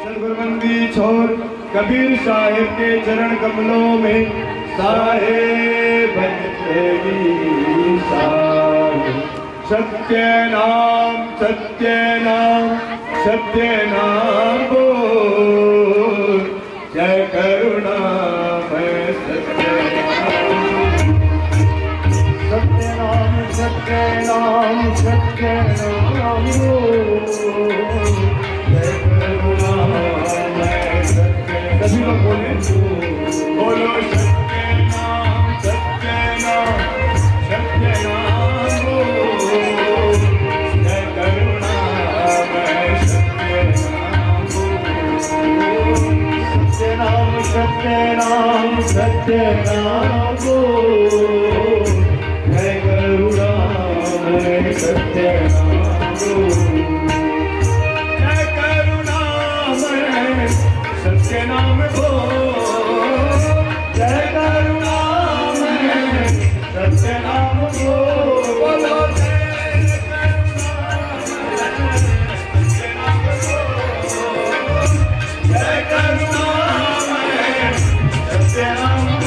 सर्वबंदी छोड़ कबीर साहेब के चरण कमलों में साहेब तेरी साहेब। सत्य नाम बोल, जय करुणा मैं सत्य नाम बोल, जय करुणा मैं सत्य। सभी लोग बोले, बोलो सत्य नाम बोल, जय करुणा मैं सत्य नाम बोल। सत्य नाम बोल, जय करुणा मैं सत्य नाम बोल। सत्य नाम बोल, जय करुणा मैं सत्य नाम बोल। बोलो जय करुणा मैं सत्य नाम बोल।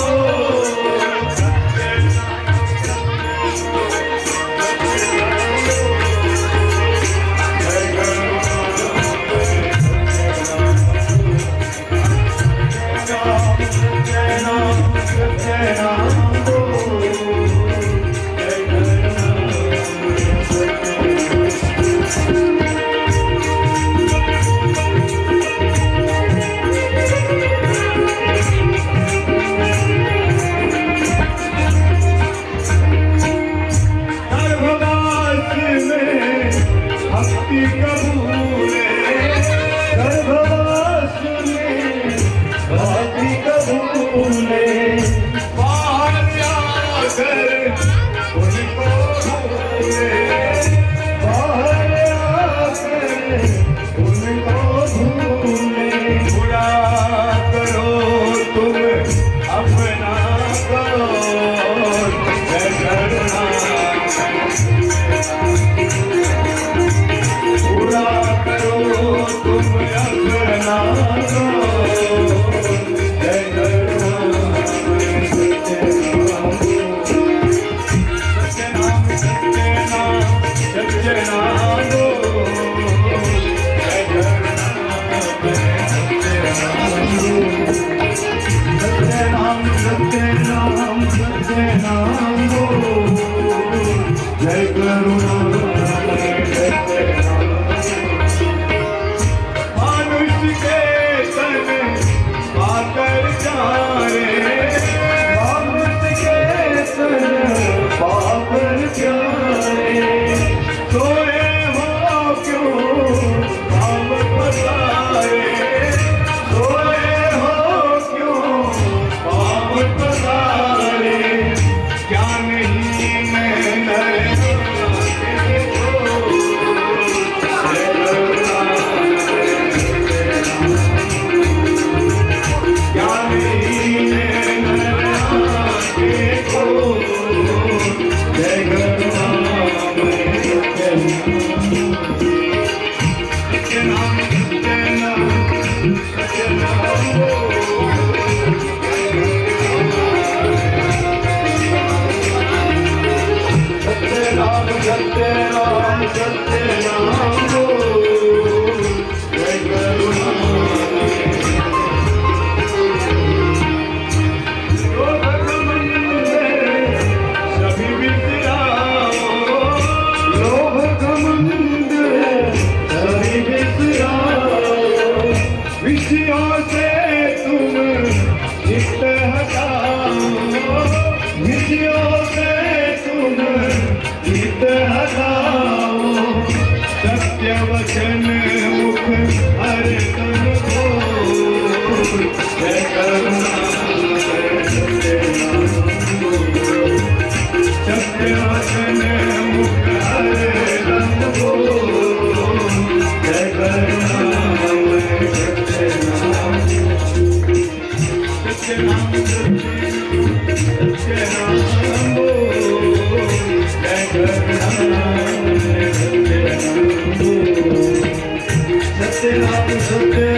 सत्य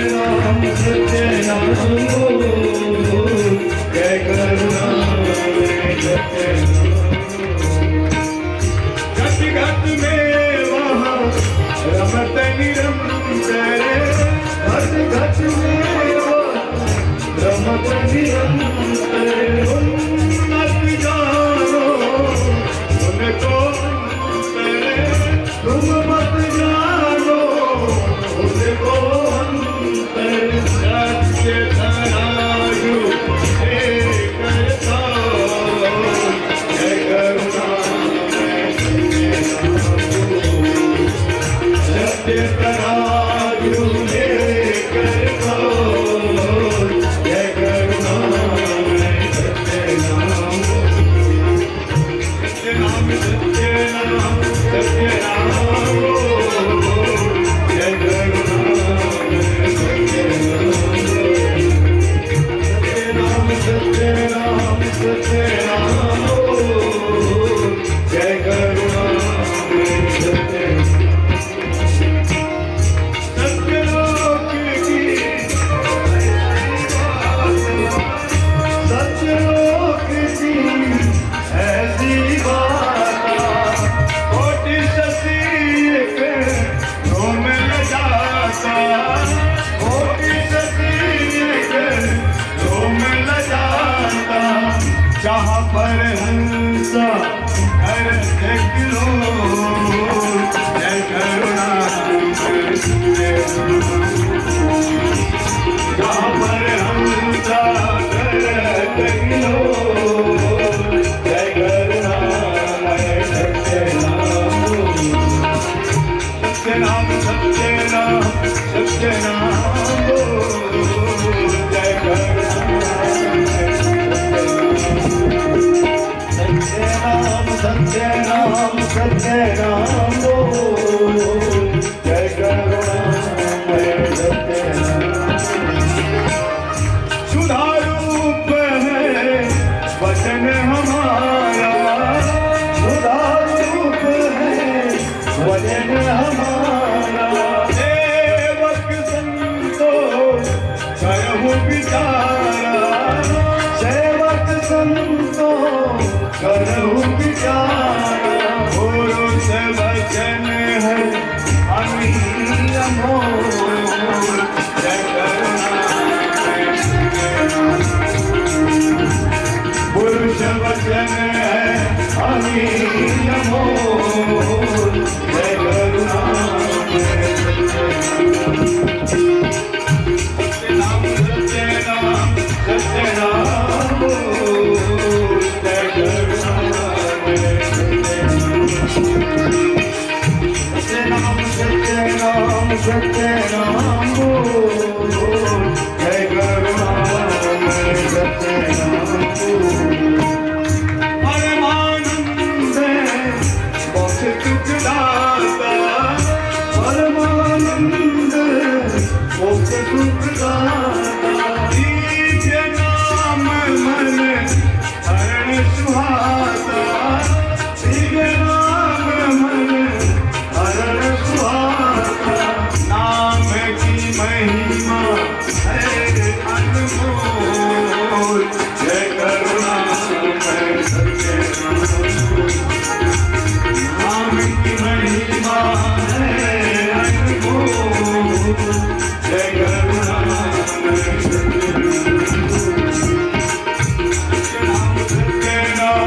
सत्य नाम बोल, जय करुणामय सत्य घट घट में वहाँ रमत निरंतर, घट घट में वहाँ रमत निरंतर। उन्नत जानो उनको अंतर, तुम मत जानो उनको अंतर। सत्य तराजू एक ताल, जय करुणामय सत्य तराजू एक ताल, जय करुणामय सत्य नाम। सत्य नाम सत्य नाम सत्य नाम, जय करुणामय सत्य नाम। सत्य नाम सत्य नाम, जय करुणामय सत्य। सत्यलोक की सत्यलोक की ऐसी बात, कोटि शशि एक रोम न जाता, कोटि शशि एक रोम न जाता। जहाँ पर हंस हर एक लोग, जय करुणामय सत्य नाम। जहाँ पर हंस हर एक लोग, जय करुणामय सत्य नाम। सत्य नाम सत्य नाम सत्य नाम, जय करुणामय सत्य नाम। सत्य नाम सत्य नाम, जय करुणामय सत्य नाम। सुधा रूप है वचन हमारा, सुधा रूप है वचन हमारा। सेवक संतो करहु विचारा, सेवक संतो करहु विचारा। पुरुष वचन है अमीर अमोल, जय करुणामय सत्य नाम। पुरुष वचन है अमीर अमोल, जय करुणामय सत्य नाम। सत्य नाम सत्य नाम, जय करुणामय सत्य नाम। सत्य नाम सत्य नाम, जय करुणामय सत्य नाम। परमानंद मोक्ष सुख दाता, परमानंद मोक्ष सुख दाता। दिव्य नाम मन हरण सुहाता, दिव्य नाम मन हरण सुहाता। नाम की महिमा है अनमोल, जय करुणामय सत्य नाम। नाम की महिमा है अनमोल, जय करुणामय सत्य नाम। सत्य नाम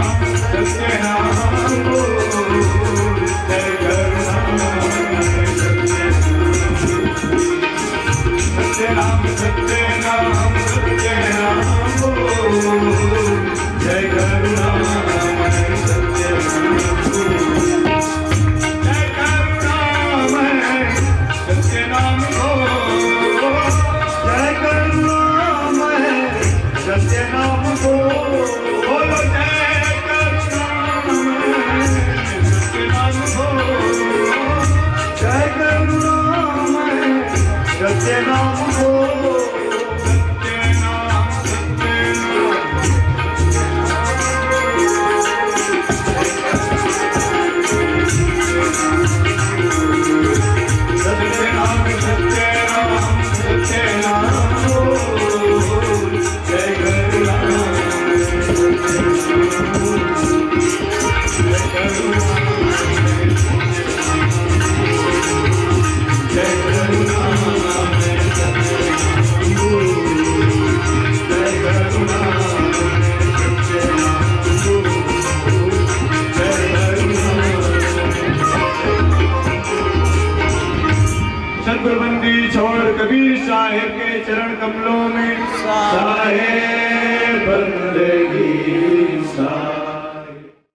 सत्य नाम, जय करुणामय सत्य नाम। सत्य नाम सत्य नाम, जय करुणामय सत्य नाम। जय करुणामय सत्य नाम बोलो, जय करुणामय सत्य नाम बोलो, जय करुणामय सत्य नाम बोलो, जय करुणामय सत्य नाम बोलो। सत्य नाम सत्य नाम सतगुरुबंदी छोड़ कबीर साहिब के चरण कमलों में साहेब बंदगी सा